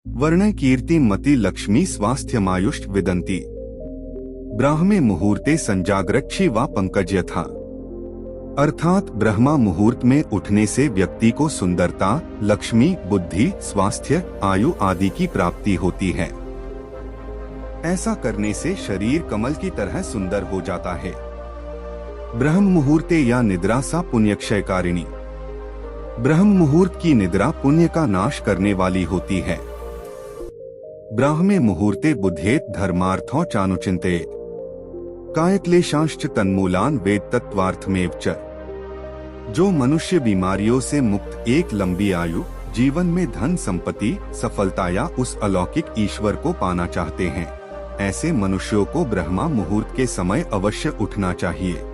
वर्ण कीर्ति मति लक्ष्मी स्वास्थ्यमायुष्ट विदन्ति। ब्राह्मे मुहूर्ते संजाग्रक्षी व पंकज यथा। अर्थात ब्रह्मा मुहूर्त में उठने से व्यक्ति को सुंदरता, लक्ष्मी, बुद्धि, स्वास्थ्य, आयु आदि की प्राप्ति होती है। ऐसा करने से शरीर कमल की तरह सुंदर हो जाता है। ब्रह्म मुहूर्ते या निद्रा सा पुण्यक्षयकारिणी। ब्रह्म मुहूर्त की निद्रा पुण्य का नाश करने वाली होती है। ब्राह्मे मुहूर्ते बुद्धेत धर्मार्थो चानुचिंतेत। कायक्लेशांश्च तन्मूलान वेद तत्वार्थमेव च। जो मनुष्य बीमारियों से मुक्त एक लंबी आयु, जीवन में धन संपत्ति, सफलता या उस अलौकिक ईश्वर को पाना चाहते हैं, ऐसे मनुष्यों को ब्रह्मा मुहूर्त के समय अवश्य उठना चाहिए।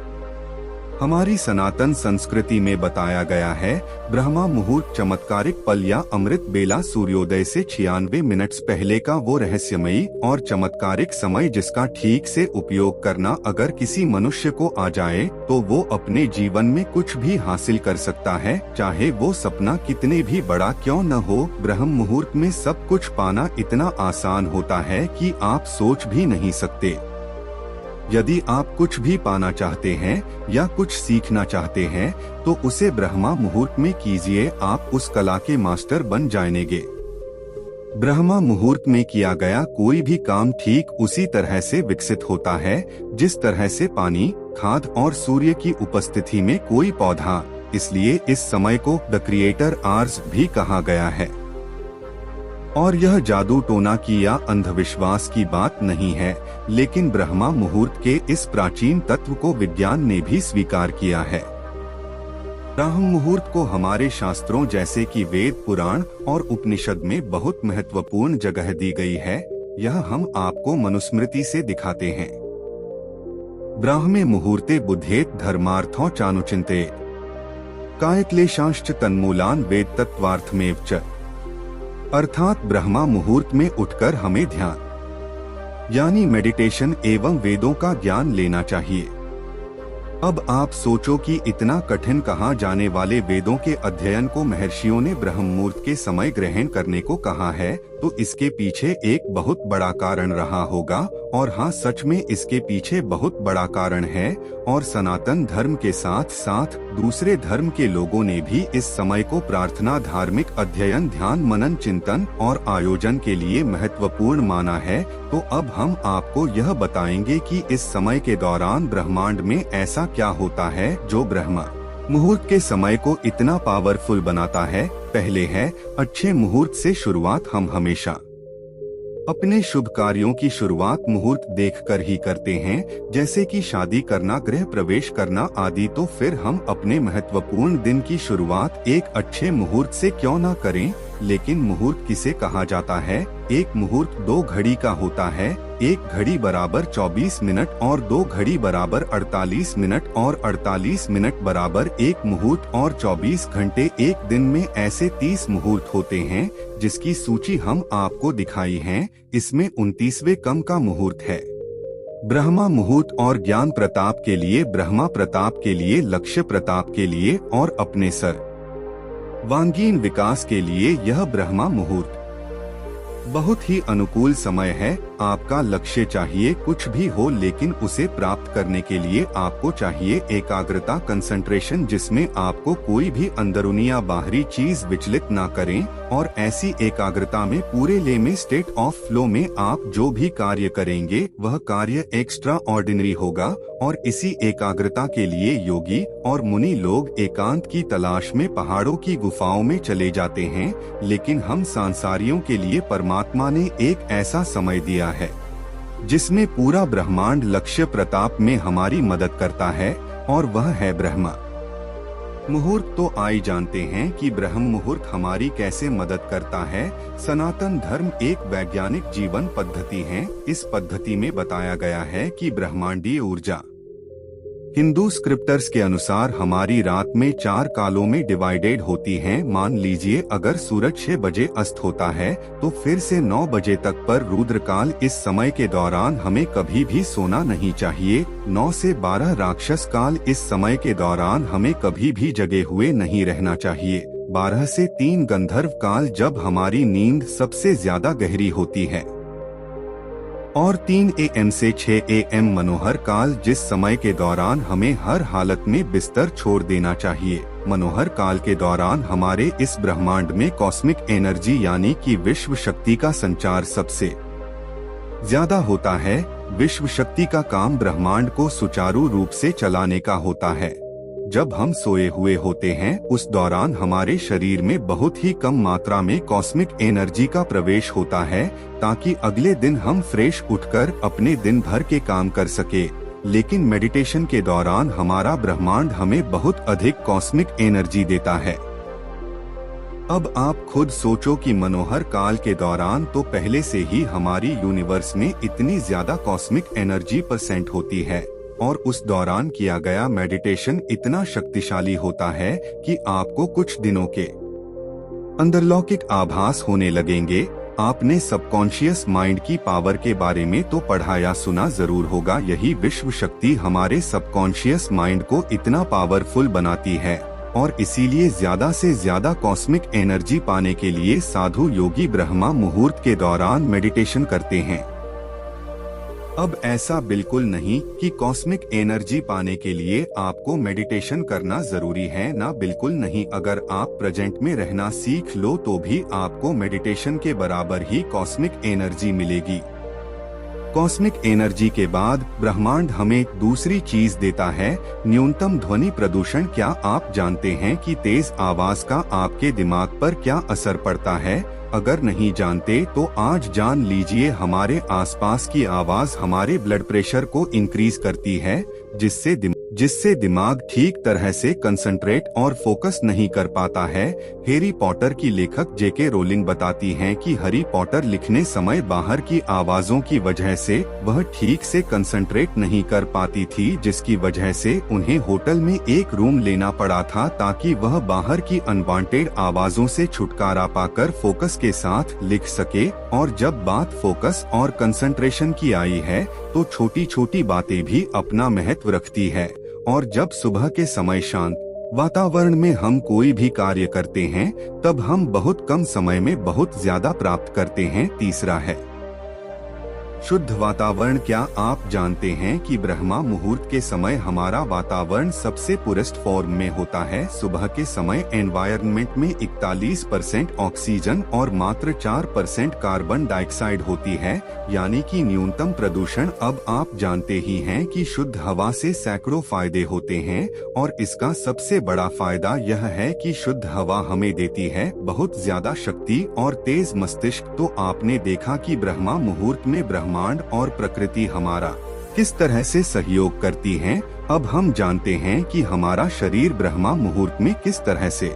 हमारी सनातन संस्कृति में बताया गया है, ब्रह्मा मुहूर्त चमत्कारिक पल या अमृत बेला सूर्योदय से 96 मिनट पहले का वो रहस्यमयी और चमत्कारिक समय जिसका ठीक से उपयोग करना अगर किसी मनुष्य को आ जाए तो वो अपने जीवन में कुछ भी हासिल कर सकता है, चाहे वो सपना कितने भी बड़ा क्यों न हो। ब्रह्म मुहूर्त में सब कुछ पाना इतना आसान होता है कि आप सोच भी नहीं सकते। यदि आप कुछ भी पाना चाहते हैं या कुछ सीखना चाहते हैं तो उसे ब्रह्मा मुहूर्त में कीजिए, आप उस कला के मास्टर बन जाएंगे। ब्रह्मा मुहूर्त में किया गया कोई भी काम ठीक उसी तरह से विकसित होता है जिस तरह से पानी, खाद और सूर्य की उपस्थिति में कोई पौधा। इसलिए इस समय को द क्रिएटर आवर्स भी कहा गया है। और यह जादू टोना की या अंधविश्वास की बात नहीं है, लेकिन ब्रह्मा मुहूर्त के इस प्राचीन तत्व को विज्ञान ने भी स्वीकार किया है। ब्रह्म मुहूर्त को हमारे शास्त्रों जैसे कि वेद, पुराण और उपनिषद में बहुत महत्वपूर्ण जगह दी गई है। यह हम आपको मनुस्मृति से दिखाते हैं। ब्राह्मे मुहूर्ते बुद्धेत धर्मार्थो चानुचिंतेत। कायक्लेशांश्च तन्मूलान वेद तत्वार्थमेव च। अर्थात ब्रह्मा मुहूर्त में उठकर हमें ध्यान यानी मेडिटेशन एवं वेदों का ज्ञान लेना चाहिए। अब आप सोचो कि इतना कठिन कहा जाने वाले वेदों के अध्ययन को महर्षियों ने ब्रह्म मुहूर्त के समय ग्रहण करने को कहा है, तो इसके पीछे एक बहुत बड़ा कारण रहा होगा। और हाँ, सच में इसके पीछे बहुत बड़ा कारण है। और सनातन धर्म के साथ साथ दूसरे धर्म के लोगों ने भी इस समय को प्रार्थना, धार्मिक अध्ययन, ध्यान, मनन, चिंतन और आयोजन के लिए महत्वपूर्ण माना है। तो अब हम आपको यह बताएंगे कि इस समय के दौरान ब्रह्मांड में ऐसा क्या होता है जो ब्रह्मा मुहूर्त के समय को इतना पावरफुल बनाता है। पहले है अच्छे मुहूर्त से शुरुआत। हम हमेशा अपने शुभ कार्यों की शुरुआत मुहूर्त देखकर ही करते हैं, जैसे कि शादी करना, गृह प्रवेश करना आदि। तो फिर हम अपने महत्वपूर्ण दिन की शुरुआत एक अच्छे मुहूर्त से क्यों न करें। लेकिन मुहूर्त किसे कहा जाता है? एक मुहूर्त 2 घड़ी का होता है। 1 घड़ी बराबर 24 मिनट और 2 घड़ी बराबर 48 मिनट और 48 मिनट बराबर 1 मुहूर्त और 24 घंटे। एक दिन में ऐसे 30 मुहूर्त होते हैं जिसकी सूची हम आपको दिखाई है। इसमें 29वें कम का मुहूर्त है। ब्रह्मा मुहूर्त और ज्ञान प्रताप के लिए, ब्रह्मा प्रताप के लिए, लक्ष्य प्रताप के लिए और अपने सर्वांगीण विकास के लिए यह ब्रह्मा मुहूर्त बहुत ही अनुकूल समय है। आपका लक्ष्य चाहिए कुछ भी हो, लेकिन उसे प्राप्त करने के लिए आपको चाहिए एकाग्रता, कंसंट्रेशन, जिसमें आपको कोई भी अंदरूनी या बाहरी चीज विचलित ना करें। और ऐसी एकाग्रता में पूरे ले में, स्टेट ऑफ फ्लो में आप जो भी कार्य करेंगे वह कार्य एक्स्ट्रा ऑर्डिनरी होगा। और इसी एकाग्रता के लिए योगी और मुनि लोग एकांत की तलाश में पहाड़ों की गुफाओं में चले जाते हैं। लेकिन हम सांसारियों के लिए परमात्मा ने एक ऐसा समय दिया है जिसमें पूरा ब्रह्मांड लक्ष्य प्रताप में हमारी मदद करता है, और वह है ब्रह्मा मुहूर्त। तो आइए जानते हैं कि ब्रह्म मुहूर्त हमारी कैसे मदद करता है। सनातन धर्म एक वैज्ञानिक जीवन पद्धति है। इस पद्धति में बताया गया है कि ब्रह्मांडीय ऊर्जा हिंदू स्क्रिप्टर्स के अनुसार हमारी रात में 4 कालों में डिवाइडेड होती है। मान लीजिए अगर सूरज 6 बजे अस्त होता है तो फिर से 9 बजे तक पर रुद्रकाल। इस समय के दौरान हमें कभी भी सोना नहीं चाहिए। 9 से 12 राक्षस काल। इस समय के दौरान हमें कभी भी जगे हुए नहीं रहना चाहिए। 12 से 3 गंधर्व काल जब हमारी नींद सबसे ज्यादा गहरी होती है, और 3 AM से 6 AM मनोहर काल, जिस समय के दौरान हमें हर हालत में बिस्तर छोड़ देना चाहिए। मनोहर काल के दौरान हमारे इस ब्रह्मांड में कॉस्मिक एनर्जी यानी कि विश्व शक्ति का संचार सबसे ज्यादा होता है। विश्व शक्ति का काम ब्रह्मांड को सुचारू रूप से चलाने का होता है। जब हम सोए हुए होते हैं उस दौरान हमारे शरीर में बहुत ही कम मात्रा में कॉस्मिक एनर्जी का प्रवेश होता है, ताकि अगले दिन हम फ्रेश उठकर अपने दिन भर के काम कर सके। लेकिन मेडिटेशन के दौरान हमारा ब्रह्मांड हमें बहुत अधिक कॉस्मिक एनर्जी देता है। अब आप खुद सोचो कि मनोहर काल के दौरान तो पहले से ही हमारी यूनिवर्स में इतनी ज्यादा कॉस्मिक एनर्जी परसेंट होती है, और उस दौरान किया गया मेडिटेशन इतना शक्तिशाली होता है कि आपको कुछ दिनों के अंदर लौकिक आभास होने लगेंगे। आपने सबकॉन्शियस माइंड की पावर के बारे में तो पढ़ा या सुना जरूर होगा। यही विश्व शक्ति हमारे सबकॉन्शियस माइंड को इतना पावरफुल बनाती है, और इसीलिए ज्यादा से ज्यादा कॉस्मिक एनर्जी पाने के लिए साधु योगी ब्रह्मा मुहूर्त के दौरान मेडिटेशन करते हैं। अब ऐसा बिल्कुल नहीं कि कॉस्मिक एनर्जी पाने के लिए आपको मेडिटेशन करना जरूरी है, ना बिल्कुल नहीं। अगर आप प्रेजेंट में रहना सीख लो तो भी आपको मेडिटेशन के बराबर ही कॉस्मिक एनर्जी मिलेगी। कॉस्मिक एनर्जी के बाद ब्रह्मांड हमें दूसरी चीज देता है, न्यूनतम ध्वनि प्रदूषण। क्या आप जानते हैं कि तेज आवाज का आपके दिमाग पर क्या असर पड़ता है? अगर नहीं जानते तो आज जान लीजिए। हमारे आसपास की आवाज हमारे ब्लड प्रेशर को इंक्रीज करती है, जिससे दिमाग ठीक तरह से कंसंट्रेट और फोकस नहीं कर पाता है। हैरी पॉटर की लेखक जेके रोलिंग बताती हैं कि हैरी पॉटर लिखने समय बाहर की आवाजों की वजह से वह ठीक से कंसंट्रेट नहीं कर पाती थी, जिसकी वजह से उन्हें होटल में एक रूम लेना पड़ा था ताकि वह बाहर की अनवांटेड आवाजों से छुटकारा पाकर फोकस के साथ लिख सके। और जब बात फोकस और कंसंट्रेशन की आई है तो छोटी छोटी बातें भी अपना महत्व रखती है, और जब सुबह के समय शांत वातावरण में हम कोई भी कार्य करते हैं तब हम बहुत कम समय में बहुत ज्यादा प्राप्त करते हैं। तीसरा है शुद्ध वातावरण। क्या आप जानते हैं कि ब्रह्मा मुहूर्त के समय हमारा वातावरण सबसे पुरेस्ट फॉर्म में होता है? सुबह के समय एनवायरनमेंट में 41% ऑक्सीजन और मात्र 4% कार्बन डाइऑक्साइड होती है, यानी कि न्यूनतम प्रदूषण। अब आप जानते ही हैं कि शुद्ध हवा से सैकड़ों फायदे होते हैं, और इसका सबसे बड़ा फायदा यह है कि शुद्ध हवा हमें देती है बहुत ज्यादा शक्ति और तेज मस्तिष्क। तो आपने देखा कि ब्रह्मा मुहूर्त में ब्रह्मांड और प्रकृति हमारा किस तरह से सहयोग करती हैं। अब हम जानते हैं कि हमारा शरीर ब्रह्मा मुहूर्त में किस तरह से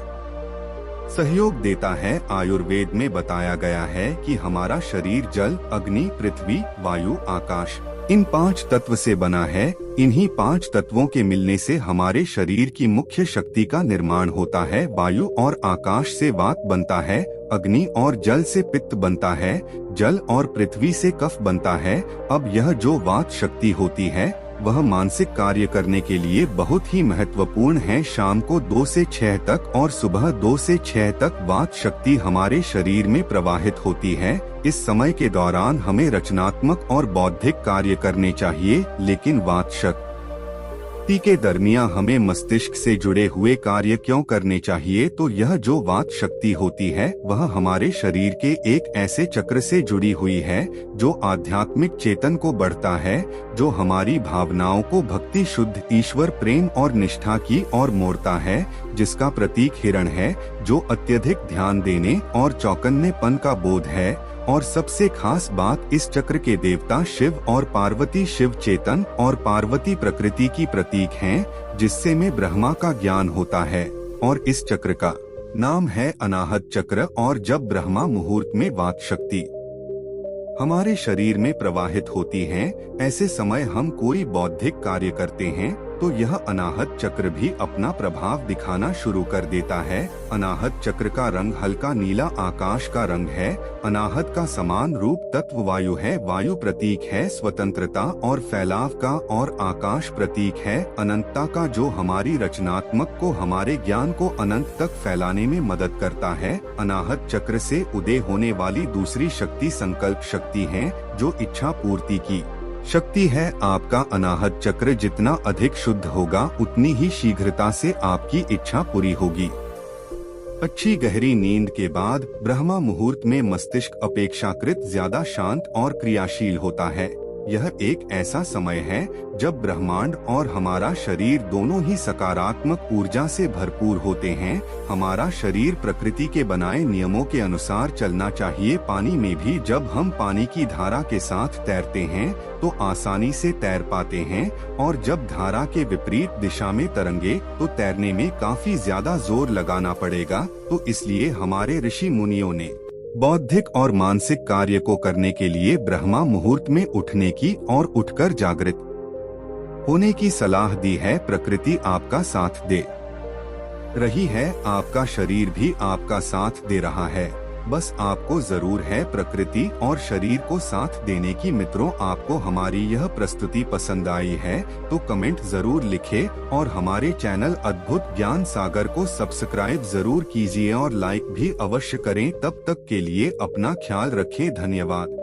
सहयोग देता है। आयुर्वेद में बताया गया है कि हमारा शरीर जल, अग्नि, पृथ्वी, वायु, आकाश, इन 5 तत्व से बना है। इन्हीं 5 तत्वों के मिलने से हमारे शरीर की मुख्य शक्ति का निर्माण होता है। वायु और आकाश से वात बनता है, अग्नि और जल से पित्त बनता है, जल और पृथ्वी से कफ बनता है। अब यह जो वात शक्ति होती है वह मानसिक कार्य करने के लिए बहुत ही महत्वपूर्ण है। शाम को 2 से 6 तक और सुबह 2 से 6 तक वात शक्ति हमारे शरीर में प्रवाहित होती है। इस समय के दौरान हमें रचनात्मक और बौद्धिक कार्य करने चाहिए, लेकिन वात शक्ति के दरमियान हमें मस्तिष्क से जुड़े हुए कार्य क्यों करने चाहिए? तो यह जो वात शक्ति होती है वह हमारे शरीर के एक ऐसे चक्र से जुड़ी हुई है जो आध्यात्मिक चेतन को बढ़ता है, जो हमारी भावनाओं को भक्ति, शुद्ध ईश्वर प्रेम और निष्ठा की ओर मोड़ता है, जिसका प्रतीक हिरण है, जो अत्यधिक ध्यान देने और चौकन्नेपन का बोध है। और सबसे खास बात, इस चक्र के देवता शिव और पार्वती शिव चेतन और पार्वती प्रकृति की प्रतीक हैं, जिससे में ब्रह्मा का ज्ञान होता है। और इस चक्र का नाम है अनाहत चक्र। और जब ब्रह्मा मुहूर्त में वात शक्ति हमारे शरीर में प्रवाहित होती है, ऐसे समय हम कोई बौद्धिक कार्य करते हैं तो यह अनाहत चक्र भी अपना प्रभाव दिखाना शुरू कर देता है। अनाहत चक्र का रंग हल्का नीला आकाश का रंग है। अनाहत का समान रूप तत्व वायु है। वायु प्रतीक है स्वतंत्रता और फैलाव का, और आकाश प्रतीक है अनंतता का, जो हमारी रचनात्मक को, हमारे ज्ञान को अनंत तक फैलाने में मदद करता है। अनाहत चक्र से उदय होने वाली दूसरी शक्ति संकल्प शक्ति है, जो इच्छा पूर्ति की शक्ति है। आपका अनाहत चक्र जितना अधिक शुद्ध होगा, उतनी ही शीघ्रता से आपकी इच्छा पूरी होगी। अच्छी गहरी नींद के बाद ब्रह्मा मुहूर्त में मस्तिष्क अपेक्षाकृत ज्यादा शांत और क्रियाशील होता है। यह एक ऐसा समय है जब ब्रह्मांड और हमारा शरीर दोनों ही सकारात्मक ऊर्जा से भरपूर होते हैं। हमारा शरीर प्रकृति के बनाए नियमों के अनुसार चलना चाहिए। पानी में भी जब हम पानी की धारा के साथ तैरते हैं तो आसानी से तैर पाते हैं, और जब धारा के विपरीत दिशा में तरंगे तो तैरने में काफी ज्यादा जोर लगाना पड़ेगा। तो इसलिए हमारे ऋषि मुनियों ने बौद्धिक और मानसिक कार्य को करने के लिए ब्रह्मा मुहूर्त में उठने की और उठकर जागृत होने की सलाह दी है। प्रकृति आपका साथ दे रही है, आपका शरीर भी आपका साथ दे रहा है। बस आपको जरूर है प्रकृति और शरीर को साथ देने की। मित्रों, आपको हमारी यह प्रस्तुति पसंद आई है तो कमेंट जरूर लिखें, और हमारे चैनल अद्भुत ज्ञान सागर को सब्सक्राइब जरूर कीजिए और लाइक भी अवश्य करें। तब तक के लिए अपना ख्याल रखें। धन्यवाद।